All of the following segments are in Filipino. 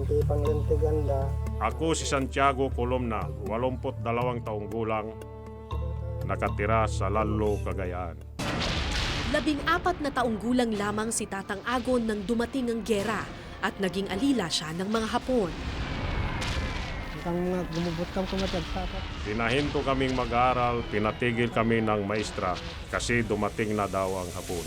Hindi panglintiganda. Ako si Santiago Colomna, 82 taong gulang, nakatira sa Lalo, Cagayan. 14 na taong gulang lamang si Tatang Agon nang dumating ang giyera at naging alila siya ng mga Hapon. Ang mga gumubot kang kumatagsapat. Pinahinto kaming mag-aral, pinatigil kami ng maestra kasi dumating na daw ang Hapon.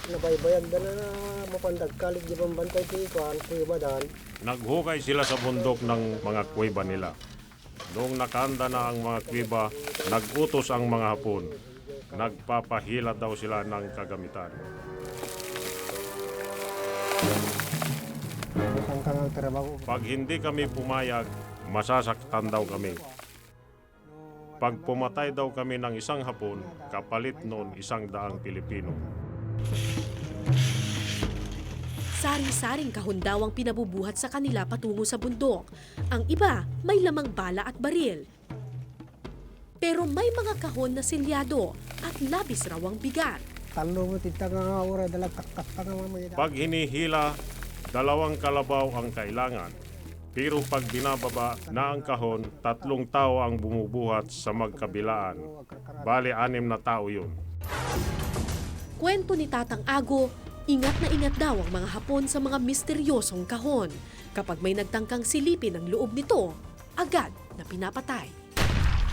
Nabaybayag na na mapandagkalig di bang bantay tikuan, kuya badan. Naghukay sila sa bundok ng mga kuweba nila. Noong nakanda na ang mga kuweba, nag-utos ang mga Hapon. Nagpapahila daw sila ng kagamitan. Saan ka ng trabaho? Pag hindi kami pumayag, masasaktan daw kami. Pag pumatay daw kami ng isang Hapon, kapalit noon 100 Pilipino. Sari-saring kahon daw ang pinabubuhat sa kanila patungo sa bundok. Ang iba may lamang bala at baril. Pero may mga kahon na selyado at labis raw ang bigat. Talo mo tita nga ora dalag kakkas pa nga mamaya. Pag hinihila, 2 kalabaw ang kailangan. Pero pag binababa na ang kahon, 3 tao ang bumubuhat sa magkabilaan. Bali 6 na tao yun. Kwento ni Tatang Ago, ingat na ingat daw ang mga Hapon sa mga misteryosong kahon. Kapag may nagtangkang silipin ang loob nito, agad na pinapatay.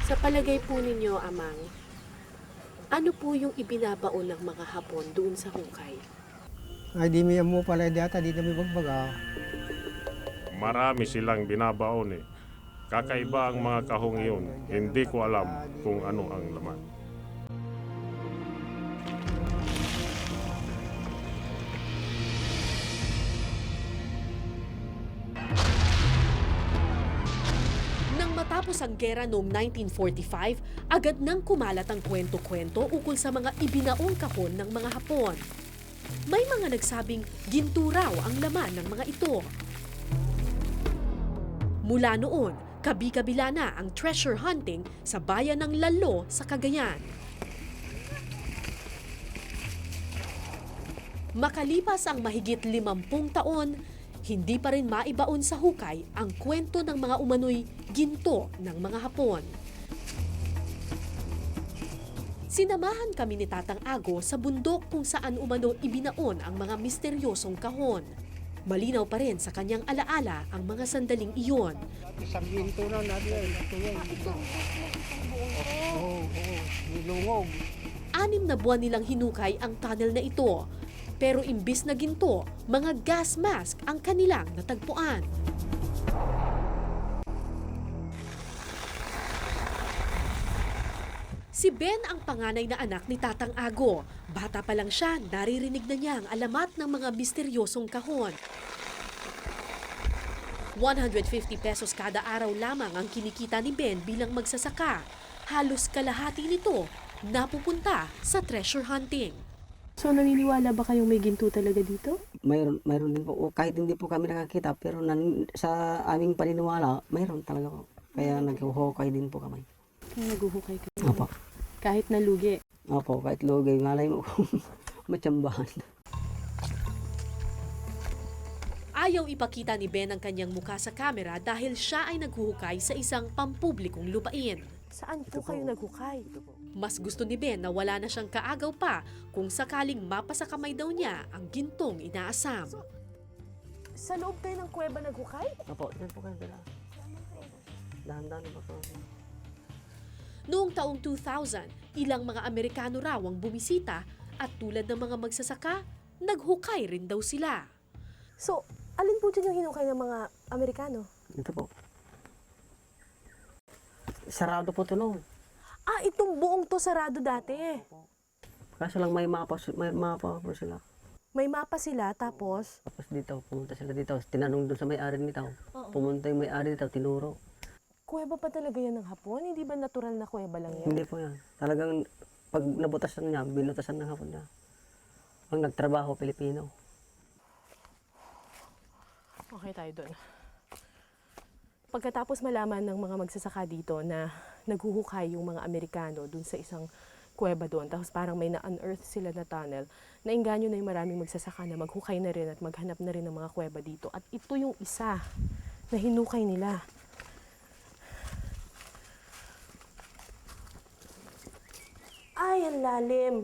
Sa palagay po ninyo, Amang, ano po yung ibinabaon ng mga Hapon doon sa hukay? Ay di mi mo pala data di mi bagbaga. Marami silang binabaon eh. Kakaiba ang mga kahong iyon. Hindi ko alam kung ano ang laman. Nang matapos ang gera noong 1945, agad nang kumalat ang kwento-kwento ukol sa mga ibinaong kahon ng mga Hapon. May mga nagsabing ginto raw ang laman ng mga ito. Mula noon, kabi-kabila na ang treasure hunting sa bayan ng Lalo sa Cagayan. Makalipas ang mahigit 50 taon, hindi pa rin maibaon sa hukay ang kwento ng mga umano'y ginto ng mga Hapon. Sinamahan kami ni Tatang Ago sa bundok kung saan umano ibinaon ang mga misteryosong kahon. Malinaw pa rin sa kanyang alaala ang mga sandaling iyon. Isang ginto na natin ay Oo, nilungog. 6 na buwan nilang hinukay ang tunnel na ito. Pero imbis na ginto, mga gas mask ang kanilang natagpuan. Si Ben ang panganay na anak ni Tatang Ago. Bata pa lang siya, naririnig na niya ang alamat ng mga misteryosong kahon. 150 pesos kada araw lamang ang kinikita ni Ben bilang magsasaka. Halos kalahati nito napupunta sa treasure hunting. So naniniwala ba kayong may ginto talaga dito? Mayroon din po. Kahit hindi po kami nakakita, pero sa aming paniniwala, mayroon talaga po. Kaya naghuhukay din po kami. Naguhukay kayo? Opo. Kahit nalugi? Opo, kahit lugay, malay mo kung matsambahan. Ayaw ipakita ni Ben ang kanyang mukha sa kamera dahil siya ay naghuhukay sa isang pampublikong lupain. Saan po kayo naghukay? Mas gusto ni Ben na wala na siyang kaagaw pa kung sakaling mapasa kamay daw niya ang gintong inaasam. Sa loob kayo ng kuweba naghukay? Opo, yan po kayo pala. Dahan-dahan na po. Noong taong 2000, ilang mga Amerikano raw ang bumisita at tulad ng mga magsasaka, naghukay rin daw sila. So, alin po dyan yung hinukay ng mga Amerikano? Ito po. Sarado po ito noon. Ah, itong buong to sarado dati. Kaso lang may mapa po sila. May mapa sila, tapos Tapos dito, pumunta sila dito. Tinanong doon sa may-ari nito. Pumunta yung may-ari dito, tinuro. kuweba pa talaga yan ng Hapon? Hindi ba natural na kuweba lang yan? Hindi po yan. Talagang pag nabutasan niya, binutasan ng hapon niya. Ang nagtrabaho, Pilipino. Okay tayo doon. Pagkatapos malaman ng mga magsasaka dito na naghuhukay yung mga Amerikano dun sa isang kuweba doon. Tapos parang may na-unearth sila na tunnel. Nainganyo na yung maraming magsasaka na maghukay na rin at maghanap na rin ng mga kuweba dito. At ito yung isa na hinukay nila. Ay, ang lalim.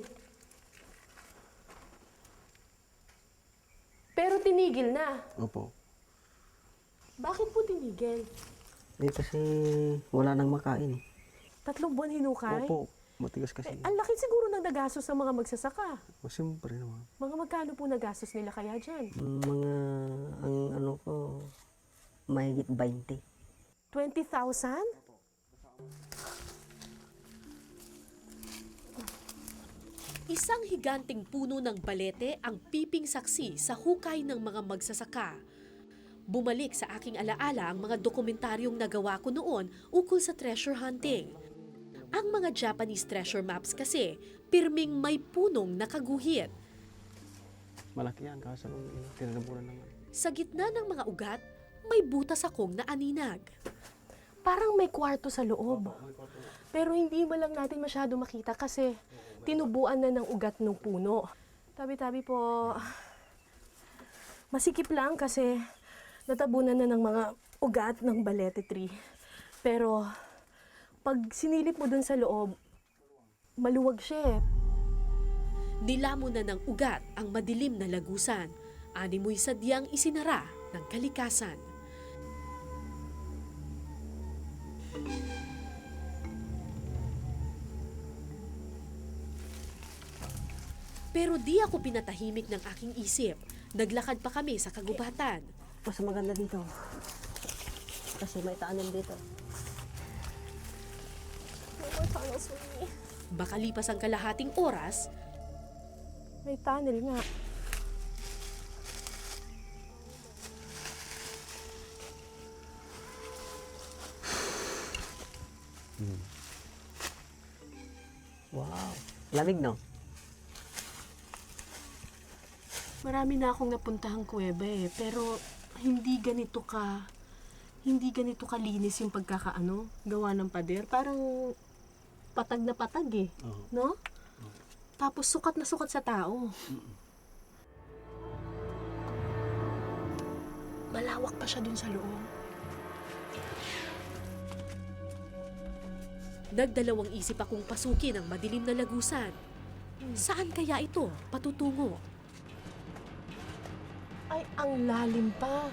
Pero tinigil na. Opo. Bakit po tinigil? Di kasi wala nang makain. 3 buwan hinukay? Opo, matigas kasi. Ang laki siguro ng nagastos sa mga magsasaka. Siyempre naman. Mga magkano po nagastos nila kaya dyan? Mga, ang ano ko, mahigit 20. 20,000? Isang higanting puno ng balete ang piping saksi sa hukay ng mga magsasaka. Bumalik sa aking alaala ang mga dokumentaryong nagawa ko noon ukol sa treasure hunting. Ang mga Japanese treasure maps kasi, pirming may punong nakaguhit. Malaki yan, kaso tinanaburan naman. Sa gitna ng mga ugat, may butas akong naaninag. Parang may kwarto sa loob. Pero hindi mo lang natin masyado makita kasi tinubuan na ng ugat ng puno. Tabi-tabi po. Masikip lang kasi natabunan na ng mga ugat ng balete tree. Pero pag sinilip mo dun sa loob, maluwag siya eh. Nilamon na ng ugat ang madilim na lagusan. Animoy sadyang isinara ng kalikasan. Pero di ako pinatahimik ng aking isip. Naglakad pa kami sa kagubatan. Mas maganda dito. Kasi may tanim dito. Makalipas ang kalahating oras, May tunnel nga. Wow. Lamig, no? Marami na akong napuntahang kuweba eh, pero hindi ganito kalinis yung pagkakaano, gawa ng pader. Parang patag na patag eh, no? Tapos sukat na sukat sa tao. Malawak pa siya dun sa loob. nagdalawang isip akong pasukin ang madilim na lagusan. Saan kaya ito patutungo? Ay, ang lalim pa.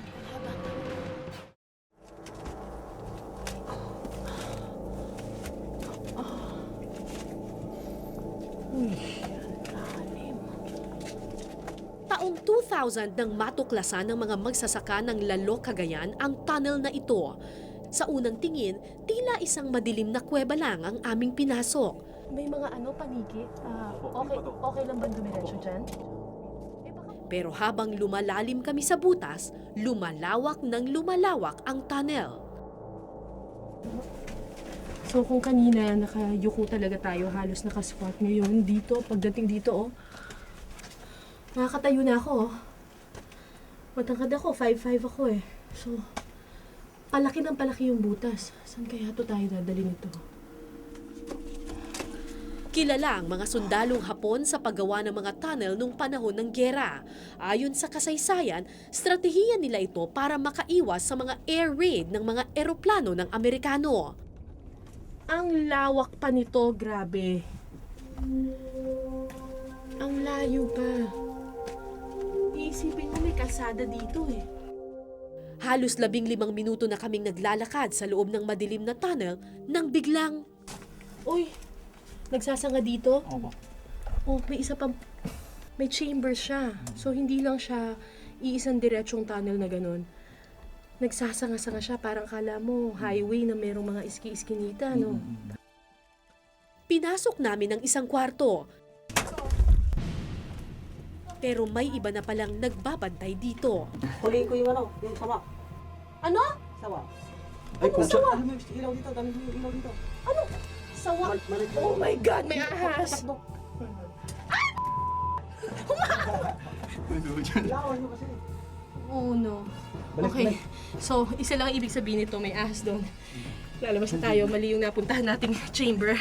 Taong 2000 nang matuklasan ng mga magsasaka ng Lalo, Cagayan ang tunnel na ito. Sa unang tingin, tila isang madilim na kuweba lang ang aming pinasok. May mga paniki. Okay lang ba dumiretso dyan? Pero habang lumalalim kami sa butas, lumalawak ng lumalawak ang tunnel. So kung kanina nakayuko talaga tayo, halos nakasquat ngayon dito, pagdating dito nakakatayo na ako. Matangkad ako, 5'5" ako eh. So, palaki ng palaki yung butas. Saan kaya to tayo dadali nito? Kilala ang mga sundalong Hapon sa paggawa ng mga tunnel nung panahon ng gyera. Ayon sa kasaysayan, strategiya nila ito para makaiwas sa mga air raid ng mga eroplano ng Amerikano. Ang lawak pa nito, grabe. Ang layo pa. Iisipin mo may kalsada dito eh. Halos 15 minuto na kaming naglalakad sa loob ng madilim na tunnel nang biglang... Uy, nagsasanga dito? Opo. Oh, may isa pa. May chamber siya. So, hindi lang siya iisang diretsong tunnel na ganun. Nagsasanga-sanga siya. Parang kala mo, highway na merong mga iski-iskinita, no? Pinasok namin ang isang kwarto. Pero may iba na palang nagbabantay dito. Huliin ko yung yung sawa. Ano? Sawa. Ay, kung sawa? Ano yung ilaw dito? Dami yung ilaw dito. Ano? Sawa? Oh my God, may ahas! Ilawan nyo kasi. Oh no. Okay. So, isa lang ang ibig sabihin nito, may ahas doon. Lalabas na tayo, mali yung napuntahan nating chamber.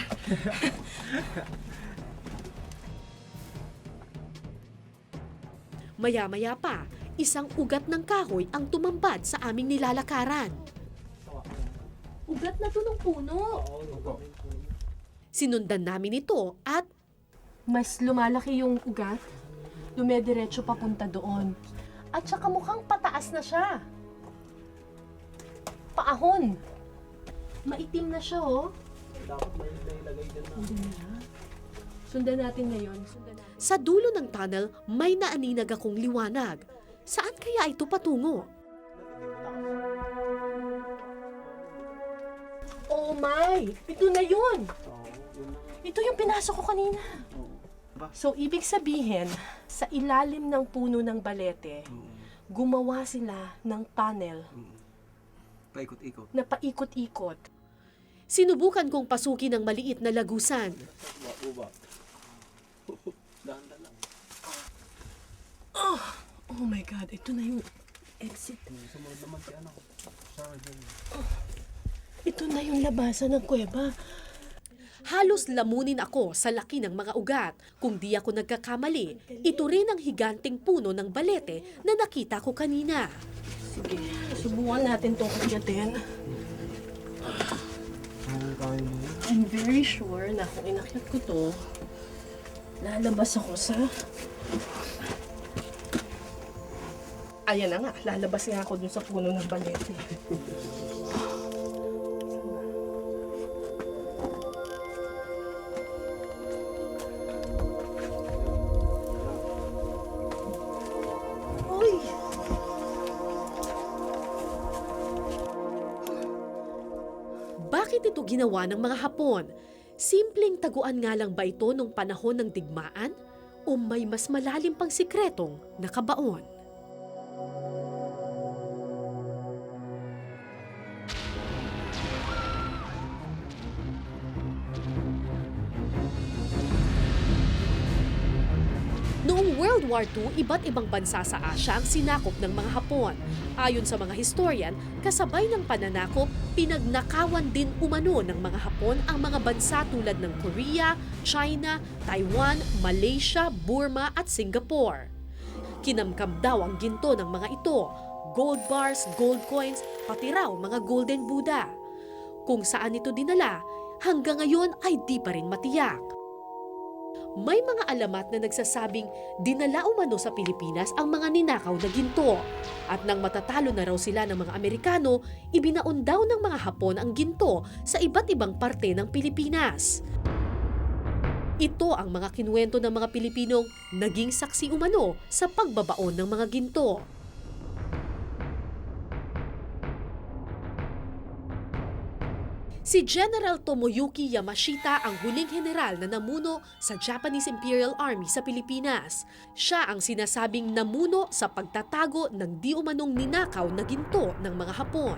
Maya-maya pa, isang ugat ng kahoy ang tumambad sa aming nilalakaran. Ugat na to ng puno. Sinundan namin ito at Mas lumalaki yung ugat, dumediretso papunta doon. At saka mukhang pataas na siya. Paahon. Maitim na siya, oh. Sundan natin ngayon. sa dulo ng tunnel may naaninag akong liwanag. Saan kaya ito patungo? Oh my! Ito na yun! Ito yung pinasok ko kanina. So, ibig sabihin, sa ilalim ng puno ng balete, gumawa sila ng tunnel Paikot-ikot. na paikot-ikot. Sinubukan kong pasukin ang maliit na lagusan. Oh my God, ito na yung exit. Ito na yung labasan ng kuweba. Halos lamunin ako sa laki ng mga ugat. Kung di ako nagkakamali, ito rin ang higanteng puno ng balete na nakita ko kanina. Sige, subukan natin itong kagatin. I'm very sure na kung inakyat ko to, lalabas ako sa... Ayan na nga, lalabas nga ako dun sa puno ng balete. Uy! Bakit ito ginawa ng mga Hapon? Simpleng taguan nga lang ba ito nung panahon ng digmaan? O may mas malalim pang sikretong nakabaon? Noong World War II, iba't ibang bansa sa Asya ang sinakop ng mga Hapon. Ayon sa mga historian, kasabay ng pananakop, pinagnakawan din umano ng mga Hapon ang mga bansa tulad ng Korea, China, Taiwan, Malaysia, Burma at Singapore. Kinamkam daw ang ginto ng mga ito, gold bars, gold coins, pati raw mga golden Buddha. Kung saan ito dinala, hanggang ngayon ay di pa rin matiyak. May mga alamat na nagsasabing dinala umano sa Pilipinas ang mga ninakaw na ginto. At nang matatalo na raw sila ng mga Amerikano, ibinaon daw ng mga Hapon ang ginto sa iba't ibang parte ng Pilipinas. Ito ang mga kinuwento ng mga Pilipinong naging saksi umano sa pagbabaon ng mga ginto. Si General Tomoyuki Yamashita ang huling general na namuno sa Japanese Imperial Army sa Pilipinas. Siya ang sinasabing namuno sa pagtatago ng di umanong ninakaw na ginto ng mga Hapon.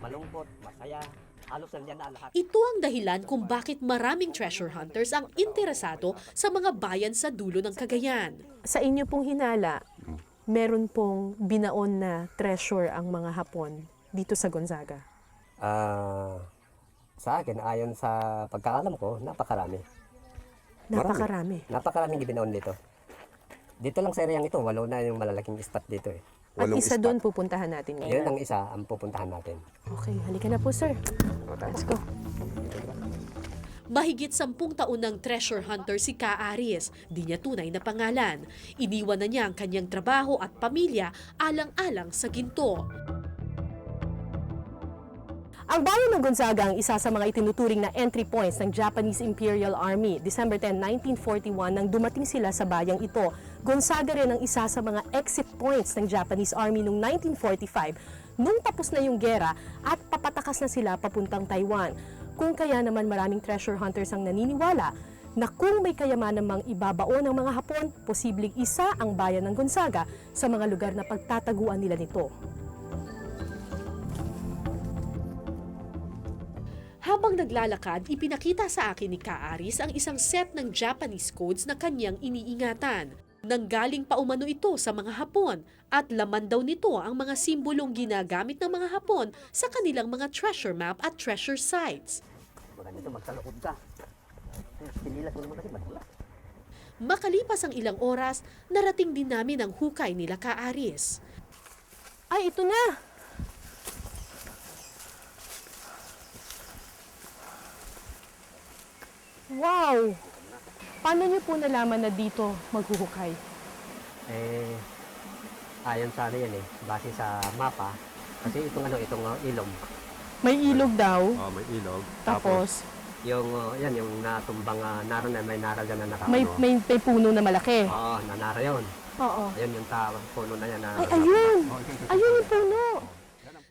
Malungkot, masaya, halos nandiyan na lahat. Ito ang dahilan kung bakit maraming treasure hunters ang interesado sa mga bayan sa dulo ng Cagayan. Sa inyo pong hinala, meron pong binaon na treasure ang mga Hapon dito sa Gonzaga. Sa akin, ayon sa pagkakalam ko, napakarami. Napakarami. Napakaraming gibinaon dito. Dito lang sa areang ito, 8 na yung malalaking spot dito eh. At isa doon pupuntahan natin Yun ngayon. ang isa ang pupuntahan natin. Okay, halika na po, sir. Let's go. Mahigit 10 taon ng treasure hunter si Ka Aris, di niya tunay na pangalan. Iniwan na niya ang kanyang trabaho at pamilya alang-alang sa ginto. Ang bayan ng Gonzaga ang isa sa mga itinuturing na entry points ng Japanese Imperial Army. December 10, 1941 nang dumating sila sa bayang ito. Gonzaga rin ang isa sa mga exit points ng Japanese Army noong 1945 nung tapos na yung gera at papatakas na sila papuntang Taiwan. Kung kaya naman maraming treasure hunters ang naniniwala na kung may kayamanan mang ibabaon ng mga Hapon, posibleng isa ang bayan ng Gonzaga sa mga lugar na pagtataguan nila nito. Habang naglalakad, ipinakita sa akin ni Ka Aris ang isang set ng Japanese codes na kanyang iniingatan. Nanggaling pa umano ito sa mga Hapon at laman daw nito ang mga simbolong ginagamit ng mga Hapon sa kanilang mga treasure map at treasure sites. Maganda ito, magsalukod ka. Pinilas mo naman kasi, Makalipas ang ilang oras, narating din namin ang hukay nila Kaaris. Ay, ito na! Wow! Paano niyo po nalaman na dito maghuhukay? Ayon sa ano yan base sa mapa. Kasi itong ilog. May ilog daw, Oh, may ilog. tapos Yung, yung natumbang naro na may nara dyan na naka, may puno na malaki. Oo, nanara yun. Oo. Ayun yung tawag puno na yan. Na, Ay, ayun! Ayun yung puno!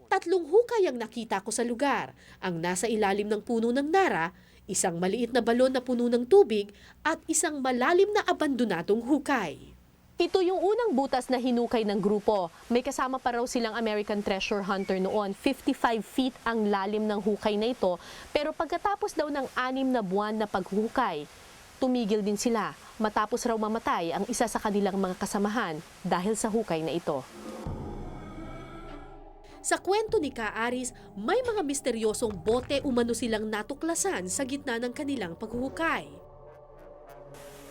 3 hukay ang nakita ko sa lugar. Ang nasa ilalim ng puno ng nara, isang maliit na balon na puno ng tubig, at isang malalim na abandonadong hukay. Ito yung unang butas na hinukay ng grupo. May kasama pa raw silang American treasure hunter noon. 55 feet ang lalim ng hukay na ito. Pero pagkatapos daw ng 6 na buwan na paghukay, tumigil din sila matapos raw mamatay ang isa sa kanilang mga kasamahan dahil sa hukay na ito. Sa kwento ni Kaaris, may mga misteryosong bote umano silang natuklasan sa gitna ng kanilang paghuhukay.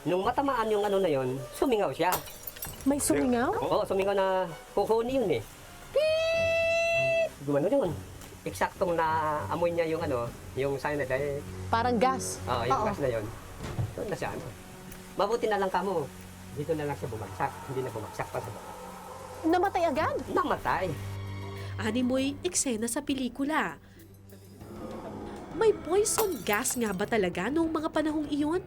Nung matamaan yung ano na yun, sumingaw siya. May sumingaw? Oo, sumingaw na kuhuni yun Gumano yun. Eksaktong na amoy niya yung yung cyanide. Parang gas. Yung gas na yun. Doon na siya Mabuti na lang kamo. Dito na lang siya bumagsak. Hindi na bumagsak pa sa baba. Namatay agad? Namatay. Animoy eksena sa pelikula. May poison gas nga ba talaga noong mga panahong iyon?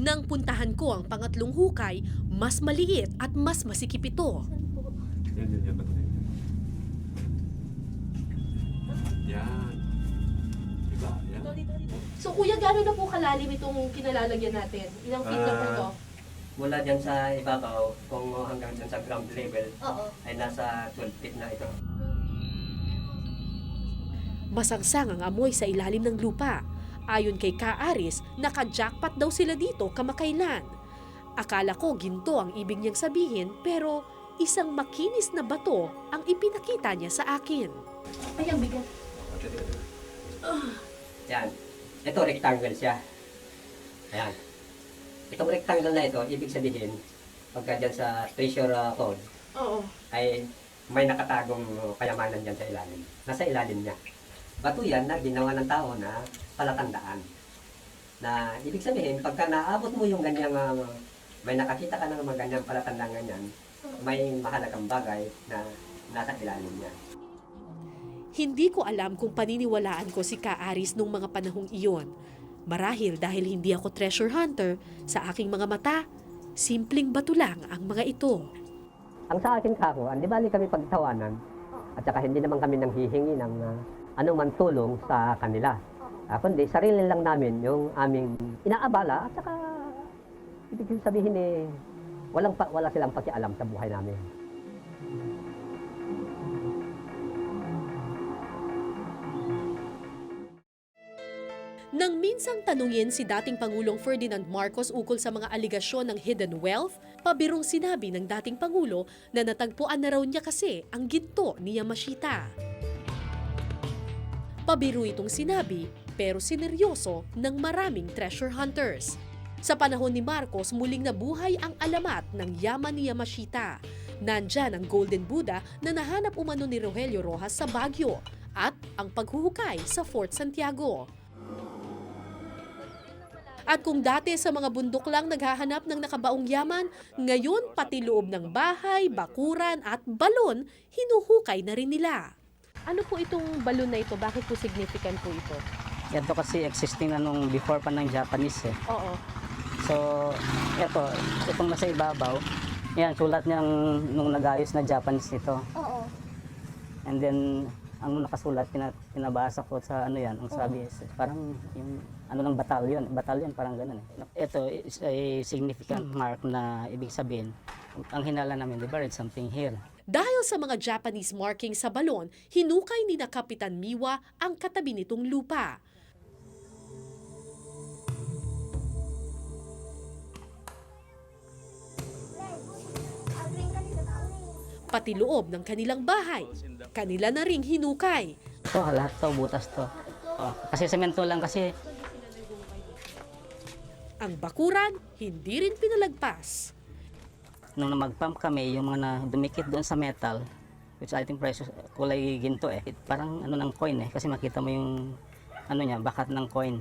Nang puntahan ko ang pangatlong hukay, mas maliit at mas masikip ito. Yan. Diba? Yan. So kuya, gano'n na po kalalim itong kinalalagyan natin? Ilang feet na po ito? Mula dyan sa ibabaw, kung hanggang dyan sa ground level, Oo. ay nasa 12 feet na ito. Masangsang ang amoy sa ilalim ng lupa. Ayon kay Kaaris, naka-jackpot daw sila dito kamakailan. Akala ko ginto ang ibig niyang sabihin, pero isang makinis na bato ang ipinakita niya sa akin. Ay, ang bigat. Yan. Ito, rectangle siya. Ayan. Itong rectangle na ito, ibig sabihin, pagka dyan sa treasure code, Oo. ay may nakatagong kayamanan dyan sa ilalim. Nasa ilalim niya. Bato yan na ginawa ng tao na palatandaan. Na ibig sabihin, pagka naabot mo yung ganyang, may nakakita ka ng mga ganyang palatandaan ganyan, may mahalagang bagay na nasa ilalim niya. Hindi ko alam kung paniniwalaan ko si Kaaris nung mga panahong iyon. Marahil dahil hindi ako treasure hunter, sa aking mga mata, simpleng bato lang ang mga ito. Ang sa akin kako, di bali kami pagtawanan, at saka hindi naman kami nang hihingi ng anuman tulong sa kanila. Kundi sarili lang namin yung aming inaabala at saka ibig sabihin wala silang pakialam sa buhay namin. Nang minsang tanungin si dating Pangulong Ferdinand Marcos ukol sa mga aligasyon ng hidden wealth, pabirong sinabi ng dating Pangulo na natagpuan na raw niya kasi ang ginto ni Yamashita. Pabiro itong sinabi, pero sineryoso ng maraming treasure hunters. Sa panahon ni Marcos, muling nabuhay ang alamat ng yaman ni Yamashita. Nandyan ang Golden Buddha na nahanap umano ni Rogelio Rojas sa Baguio at ang paghuhukay sa Fort Santiago. At kung dati sa mga bundok lang naghahanap ng nakabaong yaman, ngayon pati loob ng bahay, bakuran at balon, hinuhukay na rin nila. Ano po itong balon na ito? Bakit po significant po ito? Yan to kasi existing na nung before pa ng Japanese Oo. So, itong nasa ibabaw, yan, sulat niyang nung nag-ayos na Japanese nito. Oo. And then, ang nakasulat, pinabasa ko sa ang sabi is, parang yung ng batalyon, parang gano'n Ito is a significant mark na ibig sabihin, ang hinala namin, they buried something here. Dahil sa mga Japanese marking sa balon, hinukay ni na Kapitan Miwa ang katabi nitong lupa. pati loob ng kanilang bahay. Kanila na ring hinukay. Ito, lahat to, butas to. Kasi semento lang kasi. Ang bakuran, hindi rin pinalagpas. Nung mag-pump kami, yung mga na dumikit doon sa metal, which I think precious, kulay ginto eh. Parang ano ng coin eh, kasi makita mo yung ano niya, bakat ng coin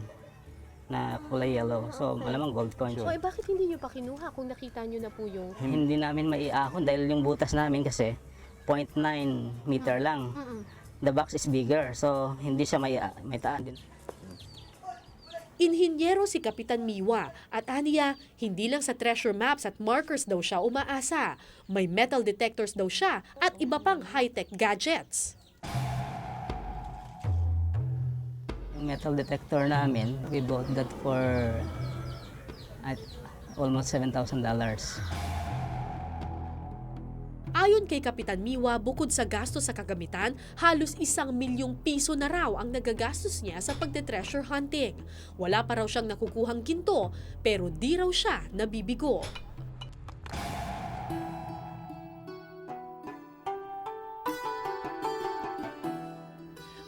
na kulay yellow. So, malamang gold coin. So, bakit hindi nyo pa kinuha kung nakita nyo na po yung... Hindi namin maiahon dahil yung butas namin kasi 0.9 meter lang. The box is bigger, so hindi siya may taan din. Inhinyero si Kapitan Miwa at aniya, hindi lang sa treasure maps at markers daw siya umaasa. May metal detectors daw siya at iba pang high-tech gadgets. Yung metal detector namin, we bought that for almost $7,000. Ayon kay Kapitan Miwa, bukod sa gastos sa kagamitan, halos 1 milyong piso na raw ang nagagastos niya sa pagte-treasure hunting. Wala pa raw siyang nakukuhang ginto, pero di raw siya nabibigo.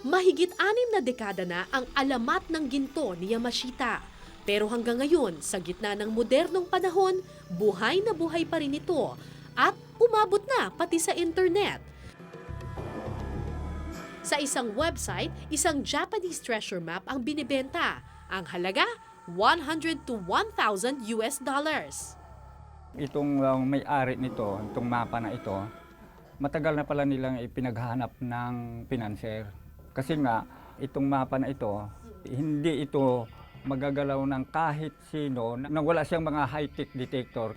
Mahigit 6 na dekada na ang alamat ng ginto ni Yamashita. Pero hanggang ngayon, sa gitna ng modernong panahon, buhay na buhay pa rin ito at umabot na pati sa internet. Sa isang website, isang Japanese treasure map ang binibenta. Ang halaga, $100 to $1,000 US. Itong may-ari nito, itong mapa na ito, matagal na pala nilang ipinaghahanap ng pinanser. Kasi nga, itong mapa na ito, hindi ito magagalaw ng kahit sino na wala siyang mga high-tech detector.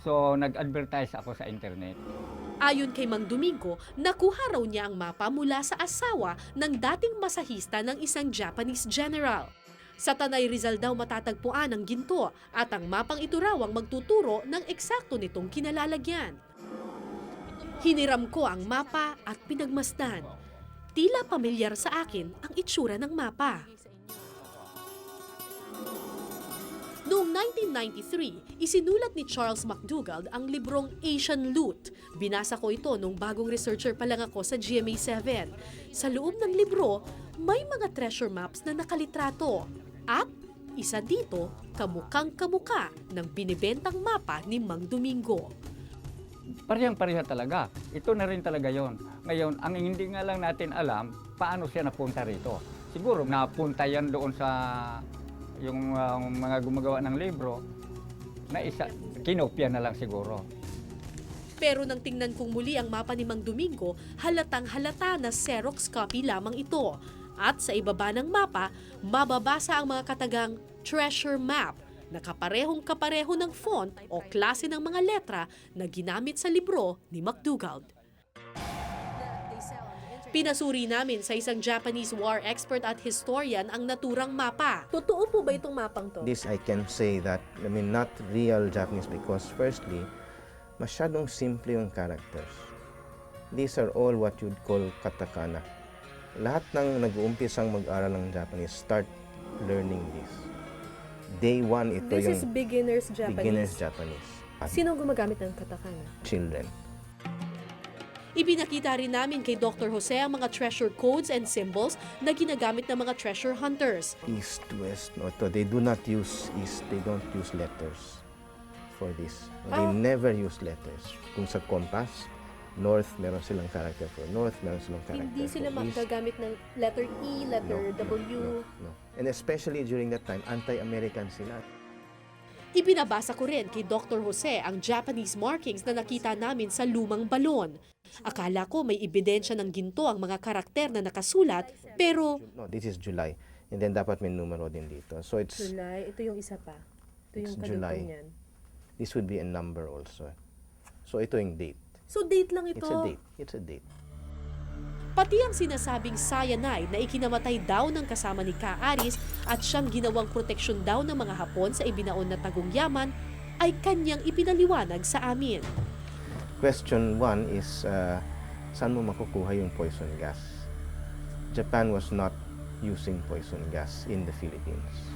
So, nag-advertise ako sa internet. Ayon kay Mang Domingo, nakuha raw niya ang mapa mula sa asawa ng dating masahista ng isang Japanese general. Sa Tanay Rizal daw matatagpuan ang ginto at ang mapang ito raw ang magtuturo ng eksakto nitong kinalalagyan. Hiniram ko ang mapa at pinagmasdan. Tila pamilyar sa akin ang itsura ng mapa. Noong 1993, isinulat ni Charles McDougald ang librong Asian Loot. Binasa ko ito nung bagong researcher pa lang ako sa GMA7. Sa loob ng libro, may mga treasure maps na nakalitrato. At isa dito, kamukhang-kamuka ng binibentang mapa ni Mang Domingo. Parehang-pareha talaga. Ito na rin talaga yon. Ngayon, ang hindi nga lang natin alam, paano siya napunta rito. Siguro, napunta yan doon sa yung mga gumagawa ng libro, na kinopya na lang siguro. Pero nang tingnan kong muli ang mapa ni Mang Domingo, halatang halata na Xerox copy lamang ito. At sa ibaba ng mapa, mababasa ang mga katagang treasure map na kaparehong-kapareho ng font o klase ng mga letra na ginamit sa libro ni McDougald. Pinasuri namin sa isang Japanese war expert at historian ang naturang mapa. Totoo po ba itong mapang to? This I can say that, not real Japanese because firstly, masyadong simple yung characters. These are all what you'd call katakana. Lahat ng nag-uumpisang mag-aral ng Japanese start learning this. Day one, ito This yung is beginner's Japanese. beginner's Japanese. Sino gumagamit ng katakana? Children. Ipinakita rin namin kay Dr. Jose ang mga treasure codes and symbols na ginagamit ng mga treasure hunters. East, west, north. They do not use east. They don't use letters for this. They never use letters. Kung sa compass, north, meron silang character for north, meron silang character Hindi sila for east. magagamit ng letter E, letter W. No. And especially during that time, anti-American sila. Ibinabasa ko rin kay Dr. Jose ang Japanese markings na nakita namin sa lumang balon. Akala ko may ebidensya ng ginto ang mga karakter na nakasulat, pero No, this is July. And then dapat may numero din dito. So it's July. Ito yung isa pa. Ito It's yung July. kanitong yan. this would be a number also. So ito yung date. So date lang ito. It's a date. It's a date. pati ang sinasabing cyanide na ikinamatay daw ng kasama ni Ka Aris at siyang ginawang proteksyon daw ng mga Hapon sa ibinaon na Tagong Yaman ay kanyang ipinaliwanag sa amin. Question 1 is, saan mo makukuha yung poison gas? Japan was not using poison gas in the Philippines.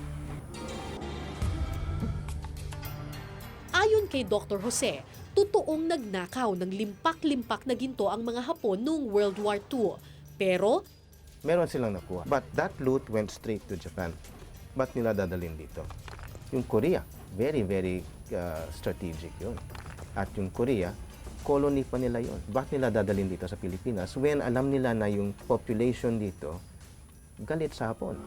Ayon kay Dr. Jose, totoong nagnakaw ng limpak-limpak na ginto ang mga Hapon noong World War II. Pero Meron silang nakuha. But that loot went straight to Japan. Ba't nila dadalhin dito? Yung Korea, very, very strategic yun. At yung Korea, colony pa nila yun. Ba't nila dadalhin dito sa Pilipinas when alam nila na yung population dito galit sa Hapon?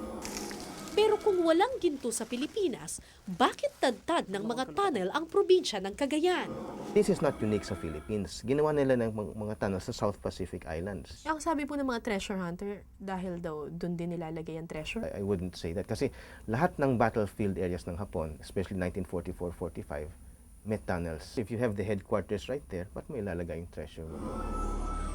Pero kung walang ginto sa Pilipinas, bakit tad-tad ng mga tunnel ang probinsya ng Cagayan? This is not unique sa Philippines. Ginawa nila ng mga tunnel sa South Pacific Islands. Ang sabi po ng mga treasure hunter, dahil daw doon din nilalagay ang treasure. I wouldn't say that. Kasi lahat ng battlefield areas ng Hapon, especially 1944-45, may tunnels. If you have the headquarters right there, ba't mo ilalagay yung treasure mo?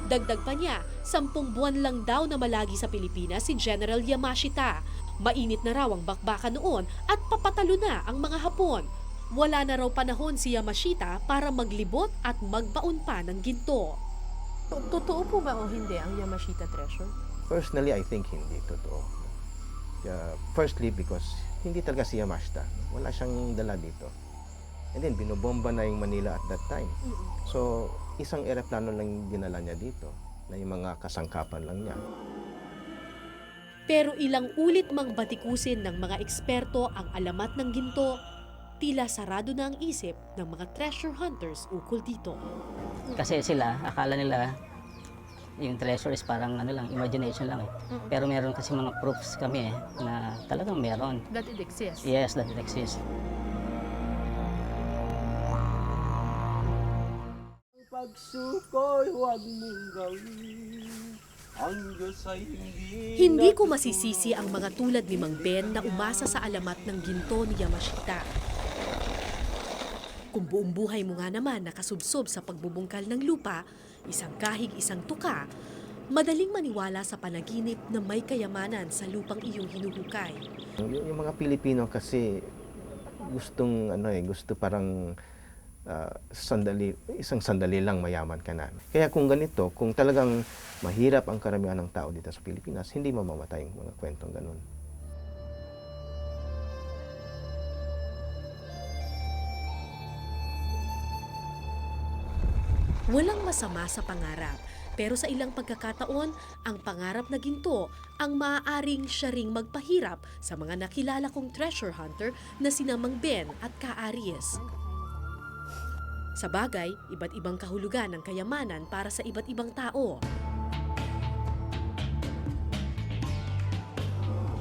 Dagdag pa niya, 10 buwan lang daw na malagi sa Pilipinas si General Yamashita. Mainit na raw ang bakbakan noon at papatalo na ang mga Hapon. Wala na raw panahon si Yamashita para maglibot at magbaon pa ng ginto. Totoo po ba o hindi ang Yamashita treasure? Personally, I think hindi totoo. Firstly, because hindi talaga si Yamashita. Wala siyang dala dito. And then, binobomba na yung Manila at that time. So, isang eroplano lang yung dinala niya dito, na yung mga kasangkapan lang niya. Pero ilang ulit mang batikusin ng mga eksperto ang alamat ng ginto, tila sarado na ang isip ng mga treasure hunters ukol dito. Kasi sila, akala nila yung treasure is parang ano lang, imagination lang eh. Pero meron kasi mga proofs kami na talagang meron. That it exists. Yes, that it exists. Pagsuko'y huwag mong gawin. Ang Diyos ay Hindi ko masisisi ang mga tulad ni Mang Ben na umasa sa alamat ng ginto ni Yamashita. Kung buong buhay mo nga naman nakasubsob sa pagbubungkal ng lupa, isang kahig, isang tuka, madaling maniwala sa panaginip na may kayamanan sa lupang iyong hinuhukay. Yung mga Pilipino kasi gusto parang isang sandali lang mayaman ka na. Kaya kung ganito, kung talagang mahirap ang karamihan ng tao dito sa Pilipinas, hindi mamamatay yung mga kwentong ganun. Walang masama sa pangarap, pero sa ilang pagkakataon, ang pangarap na ginto ang maaaring siya ring magpahirap sa mga nakilala kong treasure hunter na sina Mang Ben at Ka Aries. Sa bagay, iba't ibang kahulugan ng kayamanan para sa iba't ibang tao.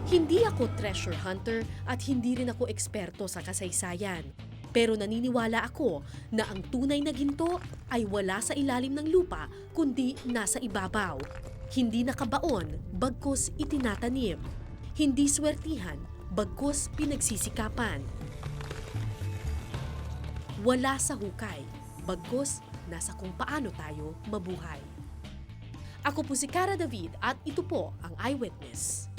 Hindi ako treasure hunter at hindi rin ako eksperto sa kasaysayan. Pero naniniwala ako na ang tunay na ginto ay wala sa ilalim ng lupa kundi nasa ibabaw. Hindi nakabaon, bagkus itinatanim. Hindi swertihan, bagkus pinagsisikapan. Wala sa hukay, bagkus nasa kung paano tayo mabuhay. Ako po si Cara David at ito po ang Eyewitness.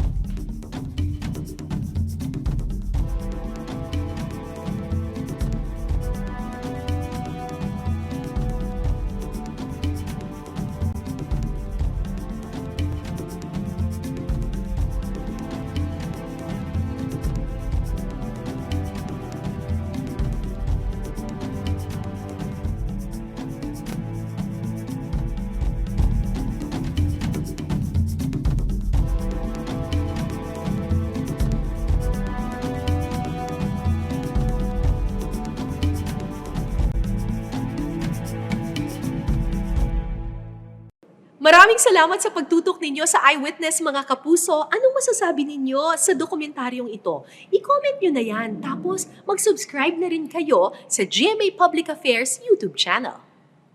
Maraming salamat sa pagtutok ninyo sa Eyewitness mga kapuso. Anong masasabi ninyo sa dokumentaryong ito? I-comment nyo na yan. Tapos mag-subscribe na rin kayo sa GMA Public Affairs YouTube channel.